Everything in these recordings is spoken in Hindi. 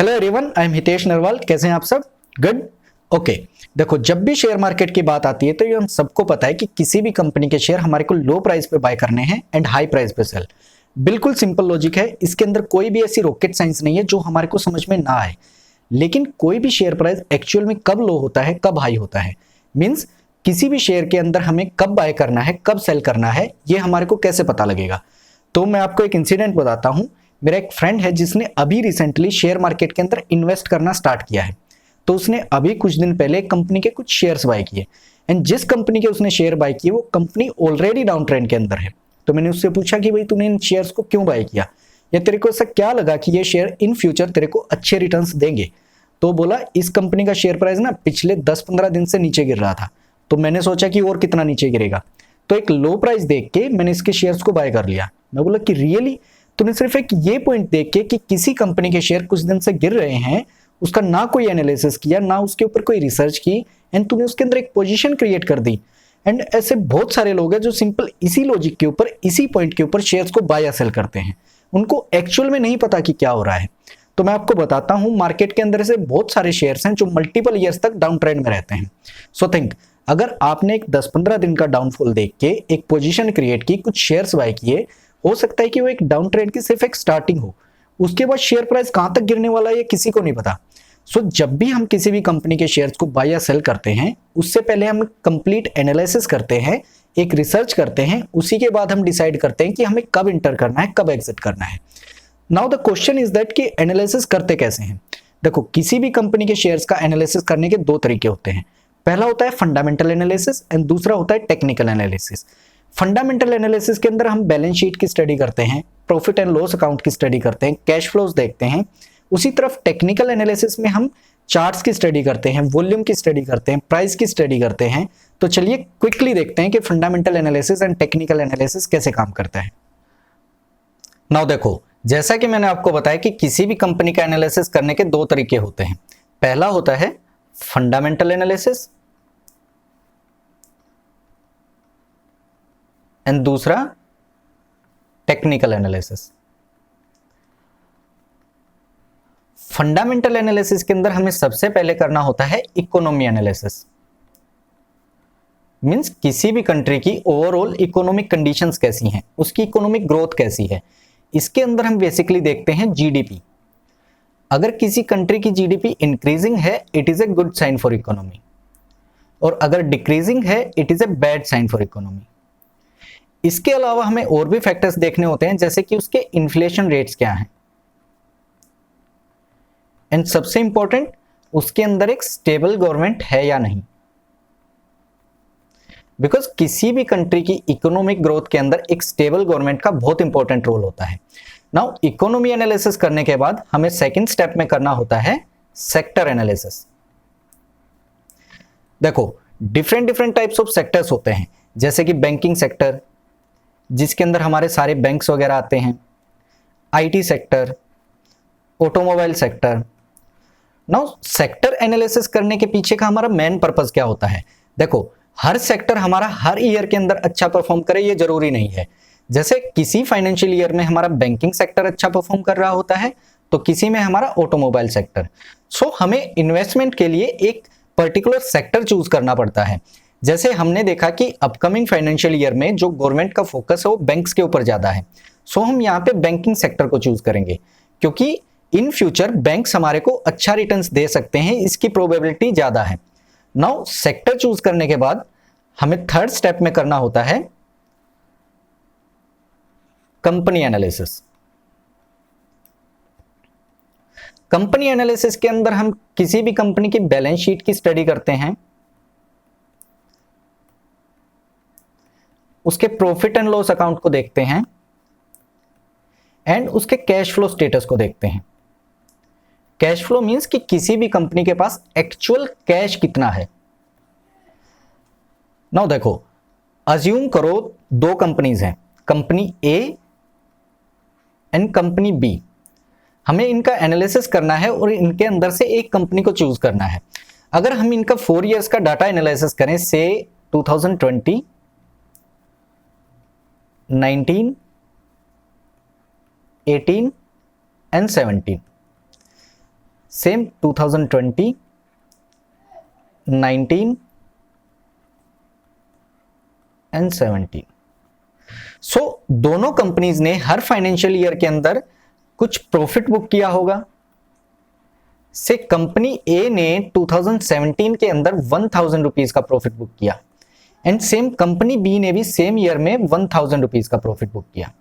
Hello everyone, I am Hitesh Narwal. कैसे हैं आप सब? गुड। ओके, देखो, जब भी शेयर मार्केट की बात आती है तो ये हम सबको पता है कि किसी भी कंपनी के शेयर हमारे को लो प्राइस पे बाय करने हैं एंड हाई प्राइस पे सेल। बिल्कुल सिंपल लॉजिक है, इसके अंदर कोई भी ऐसी रॉकेट साइंस नहीं है जो हमारे को समझ में ना आए। लेकिन कोई भी शेयर प्राइस एक्चुअल में कब लो होता है, कब हाई होता है, मीन्स किसी भी शेयर के अंदर हमें कब बाय करना है, कब सेल करना है, ये हमारे को कैसे पता लगेगा? तो मैं आपको एक इंसिडेंट बताता हूं। मेरा एक फ्रेंड है जिसने अभी रिसेंटली शेयर मार्केट के अंदर इन्वेस्ट करना स्टार्ट किया है। तो उसने अभी कुछ दिन पहले कंपनी के कुछ शेयर्स बाय किए एंड जिस कंपनी के उसने शेयर बाय किए वो कंपनी ऑलरेडी डाउन ट्रेंड के अंदर है। तो मैंने उससे पूछा कि भाई तूने इन शेयर्स को क्यों बाय किया, या तेरे को ऐसा क्या लगा कि ये शेयर इन फ्यूचर तेरे को अच्छे रिटर्न्स देंगे? तो बोला इस कंपनी का शेयर प्राइस ना पिछले 10-15 दिन से नीचे गिर रहा था, तो मैंने सोचा कि और कितना नीचे गिरेगा, तो एक लो प्राइस देख के मैंने इसके शेयर्स को बाय कर लिया। मैं बोला कि रियली? तूने सिर्फ एक ये पॉइंट देख के कि किसी कंपनी के शेयर कुछ दिन से गिर रहे हैं, उसका ना कोई एनालिसिस किया, ना उसके ऊपर कोई रिसर्च की, एंड तूने उसके अंदर एक पोजीशन क्रिएट कर दी। एंड ऐसे बहुत सारे लोग हैं जो सिंपल इसी लॉजिक के ऊपर, इसी पॉइंट के ऊपर शेयर्स को बाय या सेल करते हैं। उनको एक्चुअल में नहीं पता कि क्या हो रहा है। तो मैं आपको बताता हूं, मार्केट के अंदर ऐसे बहुत सारे शेयर्स हैं जो मल्टीपल ईयर्स तक डाउन ट्रेंड में रहते हैं। सो थिंक, अगर आपने एक 10-15 दिन का डाउनफॉल देख के एक पोजीशन क्रिएट की, कुछ शेयर्स बाय किए, हो सकता है कि वो एक डाउन ट्रेंड की सिर्फ एक स्टार्टिंग हो, उसके बाद शेयर प्राइस कहां तक गिरने वाला है ये किसी को नहीं पता। सो जब भी हम किसी भी कंपनी के शेयर्स को बाय या सेल करते हैं, उससे पहले हम कंप्लीट एनालिसिस करते हैं, एक रिसर्च करते हैं, उसी के बाद हम डिसाइड करते हैं कि हमें कब इंटर करना है, कब एग्जिट करना है। Now the question is that कि एनालिसिस करते कैसे हैं? देखो, किसी भी कंपनी के शेयर्स का एनालिसिस करने के दो तरीके होते हैं। पहला होता है फंडामेंटल एनालिसिस एंड दूसरा होता है टेक्निकल एनालिसिस। फंडामेंटल एनालिसिस के अंदर हम बैलेंस शीट की स्टडी करते हैं, प्रॉफिट एंड लॉस अकाउंट की स्टडी करते हैं, कैश फ्लोज देखते हैं। उसी तरफ टेक्निकल एनालिसिस में हम चार्ट्स की स्टडी करते हैं, वॉल्यूम की स्टडी करते हैं, प्राइस की स्टडी करते हैं। तो चलिए क्विकली देखते हैं कि fundamental analysis and technical analysis कैसे काम करता है। नाउ देखो, जैसा कि मैंने आपको बताया कि किसी भी कंपनी का एनालिसिस करने के दो तरीके होते हैं। पहला होता है फंडामेंटल एनालिसिस एंड दूसरा टेक्निकल एनालिसिस। फंडामेंटल एनालिसिस के अंदर हमें सबसे पहले करना होता है इकोनॉमी एनालिसिस। मींस किसी भी कंट्री की ओवरऑल इकोनॉमिक कंडीशंस कैसी हैं, उसकी इकोनॉमिक ग्रोथ कैसी है। इसके अंदर हम बेसिकली देखते हैं जीडीपी। अगर किसी कंट्री की जीडीपी इंक्रीजिंग है, it is a good sign for economy, और अगर डिक्रीजिंग है, it is a bad sign for economy. इसके अलावा हमें और भी फैक्टर्स देखने होते हैं, जैसे कि उसके इन्फ्लेशन रेट्स क्या हैं, एंड सबसे इंपॉर्टेंट, उसके अंदर एक स्टेबल गवर्नमेंट है या नहीं। बिकॉज किसी भी कंट्री की इकोनॉमिक ग्रोथ के अंदर एक स्टेबल गवर्नमेंट का बहुत इंपॉर्टेंट रोल होता है। नाउ इकोनॉमी एनालिसिस करने के बाद हमें सेकंड स्टेप में करना होता है सेक्टर एनालिसिस। देखो, different different types of sectors होते हैं, जैसे कि बैंकिंग सेक्टर, जिसके अंदर हमारे सारे बैंक्स वगैरह आते हैं, IT sector, automobile sector. Now sector analysis करने के पीछे का हमारा मेन पर्पस क्या होता है? देखो, हर सेक्टर हमारा हर ईयर के अंदर अच्छा परफॉर्म करे ये जरूरी नहीं है। जैसे किसी फाइनेंशियल ईयर में हमारा बैंकिंग सेक्टर अच्छा परफॉर्म कर रहा होता है, तो किसी में हमारा ऑटोमोबाइल सेक्टर। सो हमें इन्वेस्टमेंट के लिए एक पर्टिकुलर सेक्टर चूज करना पड़ता है। जैसे हमने देखा कि अपकमिंग फाइनेंशियल ईयर में जो गवर्नमेंट का फोकस है वो बैंक्स के ऊपर ज्यादा है। सो हम यहाँ पे बैंकिंग सेक्टर को चूज करेंगे, क्योंकि इन फ्यूचर बैंक्स हमारे को अच्छा रिटर्न्स दे सकते हैं, इसकी प्रोबेबिलिटी ज्यादा है। नाउ सेक्टर चूज करने के बाद हमें थर्ड स्टेप में करना होता है कंपनी एनालिसिस। कंपनी एनालिसिस के अंदर हम किसी भी कंपनी की बैलेंस शीट की स्टडी करते हैं, उसके प्रॉफिट एंड लॉस अकाउंट को देखते हैं, एंड उसके कैश फ्लो स्टेटस को देखते हैं। कैश फ्लो मींस कि किसी भी कंपनी के पास एक्चुअल कैश कितना है। नाउ देखो, अज्यूम करो दो कंपनीज हैं, company A and company B. हमें इनका एनालिसिस करना है और इनके अंदर से एक कंपनी को चूज करना है। अगर हम इनका 4 इयर्स का डाटा एनालिसिस करें, से 2020, 19, 18 एंड 17, सेम 2020, 19 एंड 17। सो दोनों कंपनीज ने हर फाइनेंशियल ईयर के अंदर कुछ प्रॉफिट बुक किया होगा। से कंपनी ए ने 2017 के अंदर 1000 रुपीज का प्रॉफिट बुक किया एंड सेम कंपनी बी ने भी सेम ईयर में 1000 रुपीज का प्रॉफिट बुक किया।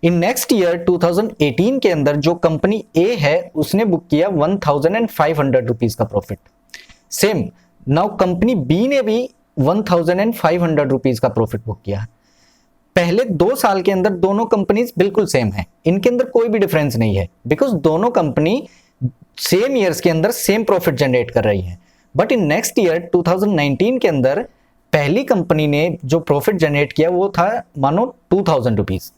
इन नेक्स्ट ईयर 2018 के अंदर जो कंपनी ए है उसने बुक किया 1500 रुपीज का profit. Same now company B ने भी 1500 रुपीज का प्रॉफिट बुक किया। पहले 2 साल के अंदर दोनों कंपनीज बिल्कुल सेम है, इनके अंदर कोई भी डिफरेंस नहीं है, बिकॉज दोनों कंपनी सेम ईयर्स के अंदर सेम प्रॉफिट जनरेट कर रही है। बट इन नेक्स्ट ईयर 2019 के अंदर पहली कंपनी ने जो प्रॉफिट जनरेट किया वो था मानो 2000 रुपीज,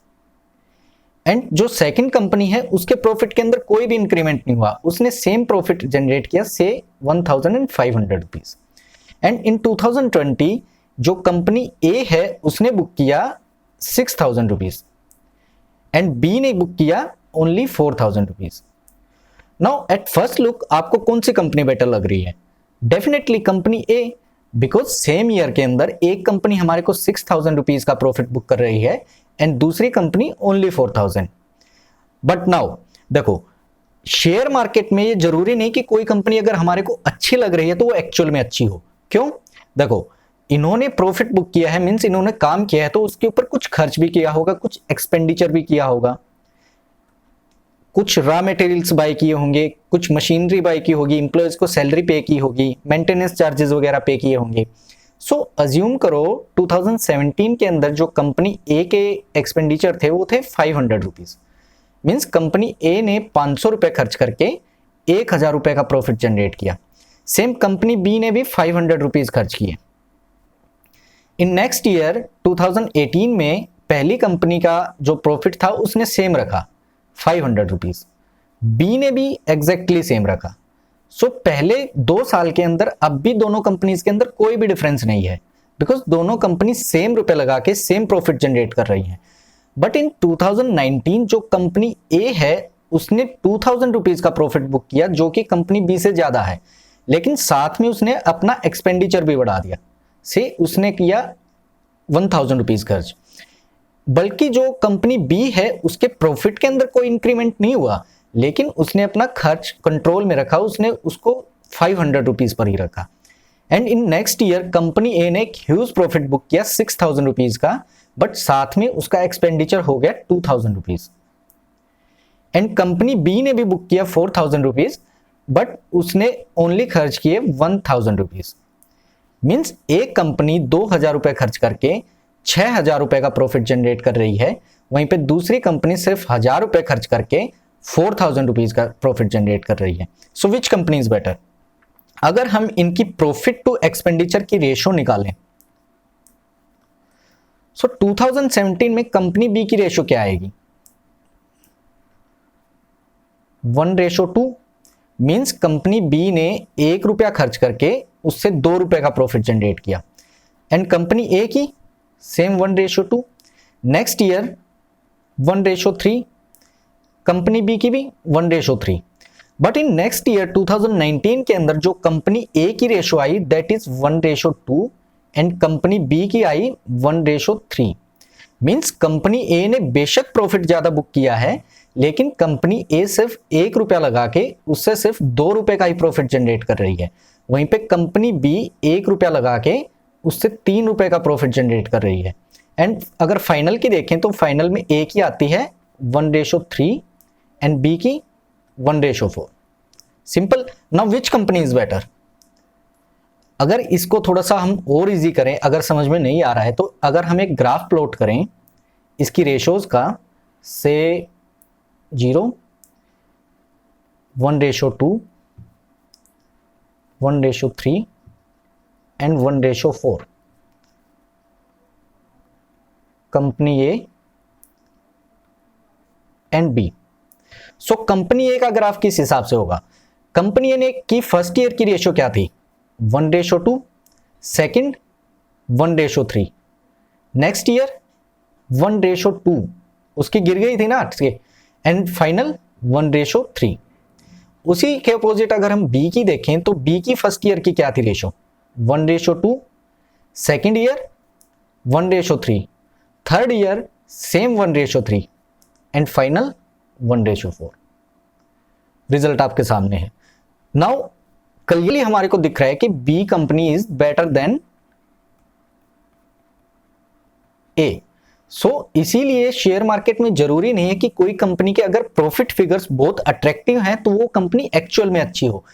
एंड जो सेकंड कंपनी है उसके प्रॉफिट के अंदर कोई भी इंक्रीमेंट नहीं हुआ, उसने सेम प्रॉफिट जनरेट किया से 1500 रुपीज। एंड इन 2020 जो कंपनी ए है उसने बुक किया 6000 रुपीज एंड बी ने बुक किया only 4000 rupees. Now at first look आपको कौन सी कंपनी बेटर लग रही है? Definitely company A, because same year के अंदर एक कंपनी हमारे को 6000 रुपीज का प्रॉफिट बुक कर रही है एंड दूसरी कंपनी ओनली 4000। बट नाउ देखो, शेयर मार्केट में ये जरूरी नहीं कि कोई कंपनी अगर हमारे को अच्छी लग रही है तो वो एक्चुअल में अच्छी हो। क्यों? देखो, इन्होंने प्रॉफिट बुक किया है मींस इन्होंने काम किया है, तो उसके ऊपर कुछ खर्च भी किया होगा, कुछ एक्सपेंडिचर भी किया होगा, कुछ रॉ मटेरियल्स बाय किए होंगे, कुछ मशीनरी बाय की होगी, एम्प्लॉयज को सैलरी पे की होगी, मेंटेनेंस चार्जेस वगैरह पे किए होंगे। सो अज्यूम करो 2017 के अंदर जो कंपनी ए के एक्सपेंडिचर थे वो थे 500 रुपीज, मीन्स कंपनी ए ने 500 रुपए खर्च करके 1000 रुपए का प्रॉफिट जनरेट किया। सेम कंपनी बी ने भी 500 रुपीज खर्च किए। इन नेक्स्ट ईयर 2018 में पहली कंपनी का जो प्रॉफिट था उसने सेम रखा 500 रुपीज, बी ने भी एग्जैक्टली सेम रखा। सो पहले 2 साल के अंदर अब भी दोनों कंपनीज के अंदर कोई भी डिफरेंस नहीं है, बिकॉज दोनों कंपनी सेम रुपए लगा के सेम प्रॉफिट जनरेट कर रही हैं। बट इन 2019 जो कंपनी ए है उसने 2000 रुपीज का प्रॉफिट बुक किया जो कि कंपनी बी से ज्यादा है, लेकिन साथ में उसने अपना एक्सपेंडिचर भी बढ़ा दिया, से उसने किया 1000 रुपीज खर्च। बल्कि जो कंपनी बी है उसके प्रॉफिट के अंदर कोई इंक्रीमेंट नहीं हुआ, लेकिन उसने अपना खर्च कंट्रोल में रखा, उसने उसको 500 रुपीज पर ही रखा। And in next year company A ने एक ह्यूज प्रॉफिट बुक किया 6000 रुपीज का, बट साथ में उसका एक्सपेंडिचर हो गया 2000 रुपीज। एंड कंपनी बी ने भी बुक किया 4000 रुपीज, बट उसने ओनली खर्च किए 1000 रुपीज। मीन्स एक कंपनी 2000 रुपए खर्च करके 6000 रुपए का प्रॉफिट जनरेट कर रही है, वहीं पे दूसरी कंपनी सिर्फ 1000 रुपए खर्च करके 4000 रुपीज का प्रॉफिट जनरेट कर रही है। सो विच कंपनी इज बेटर? अगर हम इनकी प्रॉफिट टू एक्सपेंडिचर की रेशो निकालें, सो 2017 में कंपनी बी की रेशो क्या आएगी? 1:2, मीन्स कंपनी बी ने 1 रुपया खर्च करके उससे 2 रुपए का प्रॉफिट जनरेट किया। एंड कंपनी ए की same 1:2। Next year 1:3, company B की भी 1:3। बट इन नेक्स्ट ईयर 2019 के अंदर जो कंपनी ए की रेशो आई that is 1:2 and company B की आई 1:3। मीन्स कंपनी ए ने बेशक प्रॉफिट ज्यादा बुक किया है, लेकिन कंपनी ए सिर्फ 1 रुपया लगा के उससे सिर्फ 2 रुपए का ही प्रॉफिट जनरेट कर रही है, वहीं पे कंपनी बी 1 रुपया लगा के उससे 3 रुपए का प्रॉफिट जनरेट कर रही है। एंड अगर फाइनल की देखें तो फाइनल में ए की आती है 1:3 एंड बी की 1:4। Simple. Now which company is better? अगर इसको थोड़ा सा हम और इजी करें, अगर समझ में नहीं आ रहा है तो अगर हम एक ग्राफ प्लॉट करें इसकी रेशोज का, से 0, 1:2, 1:3 and 1:4, company A and B. So company A का ग्राफ किस हिसाब से होगा? कंपनी ए ने की फर्स्ट ईयर की रेशो क्या थी? 1:2, सेकंड 1:3, नेक्स्ट ईयर 1:2, उसकी गिर गई थी ना, एंड फाइनल 1:3। उसी के अपोजिट अगर हम बी की देखें तो बी की फर्स्ट ईयर की क्या थी ratio, 1:2, second year 1:3, third year same 1:3 and final 1:4। Result आपके सामने है। नाउ क्लियरली हमारे को दिख रहा है कि B company is better than A. So इसीलिए शेयर मार्केट में जरूरी नहीं है कि कोई कंपनी के अगर प्रॉफिट फिगर्स बहुत अट्रैक्टिव हैं तो वो कंपनी एक्चुअल में अच्छी हो।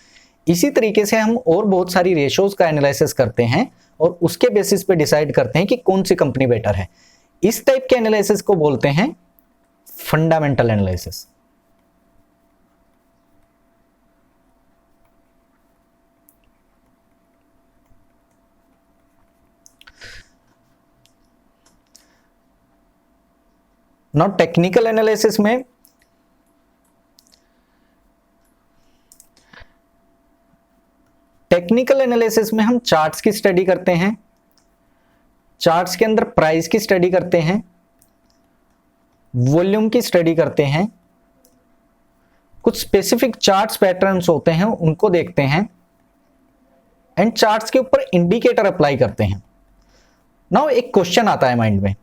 इसी तरीके से हम और बहुत सारी रेशोज का एनालिसिस करते हैं और उसके बेसिस पे डिसाइड करते हैं कि कौन सी कंपनी बेटर है। इस टाइप के एनालिसिस को बोलते हैं fundamental analysis. Now technical analysis में हम चार्ट्स की स्टडी करते हैं, चार्ट्स के अंदर प्राइस की स्टडी करते हैं, वॉल्यूम की स्टडी करते हैं, कुछ स्पेसिफिक चार्ट्स पैटर्न्स होते हैं उनको देखते हैं एंड चार्ट्स के ऊपर इंडिकेटर अप्लाई करते हैं। नाउ एक क्वेश्चन आता है माइंड में,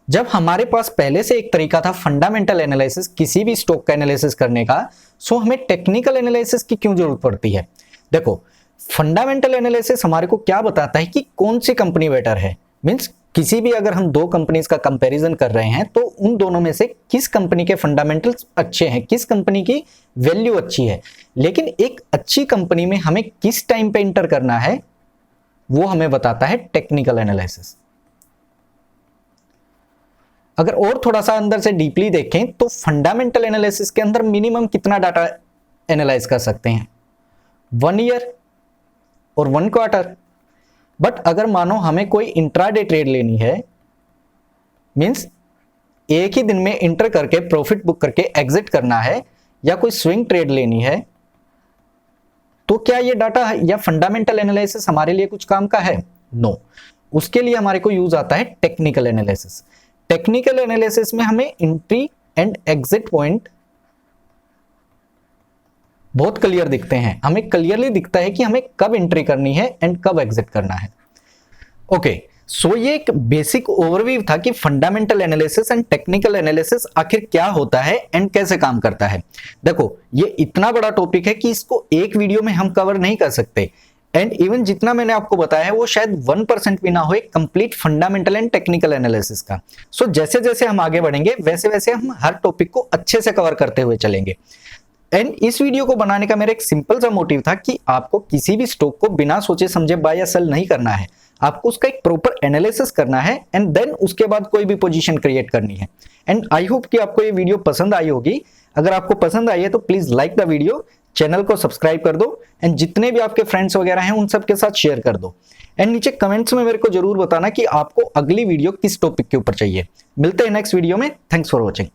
जब हमारे पास पहले से एक तरीका था फंडामेंटल एनालिसिस किसी भी स्टॉक का एनालिसिस करने का, सो हमें टेक्निकल एनालिसिस की क्यों जरूरत पड़ती है? देखो फंडामेंटल एनालिसिस हमारे को क्या बताता है कि कौन सी कंपनी बेटर है। मींस किसी भी अगर हम दो कंपनीज का कंपैरिजन कर रहे हैं तो उन दोनों में से किस कंपनी के फंडामेंटल्स अच्छे हैं, किस कंपनी की वैल्यू अच्छी है। लेकिन एक अच्छी कंपनी में हमें किस टाइम पे एंटर करना है वो हमें बताता है टेक्निकल एनालिसिस। अगर और थोड़ा सा अंदर से डीपली देखें तो फंडामेंटल एनालिसिस के अंदर मिनिमम कितना डाटा एनालाइज कर सकते हैं, 1 ईयर और 1 क्वार्टर। बट अगर मानो हमें कोई इंट्राडे ट्रेड लेनी है, मींस एक ही दिन में इंटर करके प्रॉफिट बुक करके एग्जिट करना है, या कोई स्विंग ट्रेड लेनी है, तो क्या ये डाटा या फंडामेंटल एनालिसिस हमारे लिए कुछ काम का है? नो। उसके लिए हमारे को यूज आता है टेक्निकल एनालिसिस। टेक्निकल एनालिसिस में हमें एंट्री एंड एग्जिट पॉइंट बहुत क्लियर दिखते हैं, हमें क्लियरली दिखता है कि हमें कब एंट्री करनी है एंड कब एग्जिट करना है। ओके, सो ये एक बेसिक ओवरव्यू था कि fundamental analysis and technical analysis आखिर क्या होता है एंड कैसे काम करता है। देखो ये इतना बड़ा टॉपिक है कि इसको एक वीडियो में हम कवर नहीं कर सकते, एंड इवन जितना मैंने आपको बताया है वो शायद 1% भी ना हो एक complete fundamental and technical analysis का। सो जैसे जैसे हम आगे बढ़ेंगे वैसे वैसे हम हर टॉपिक को अच्छे से कवर करते हुए चलेंगे। एंड इस वीडियो को बनाने का मेरा एक सिंपल सा मोटिव था कि आपको किसी भी स्टॉक को बिना सोचे समझे बाय या सेल नहीं करना है, आपको उसका एक प्रॉपर एनालिसिस करना है एंड देन उसके बाद कोई भी पोजीशन क्रिएट करनी है। एंड आई होप कि आपको ये वीडियो पसंद आई होगी। अगर आपको पसंद आई है तो please like the video, channel को सब्सक्राइब कर दो एंड जितने भी आपके फ्रेंड्स वगैरह हैं उन सबके साथ शेयर कर दो। एंड नीचे कमेंट्स में मेरे को जरूर बताना कि आपको अगली वीडियो किस टॉपिक के ऊपर चाहिए। मिलते हैं नेक्स्ट वीडियो में। Thanks for watching.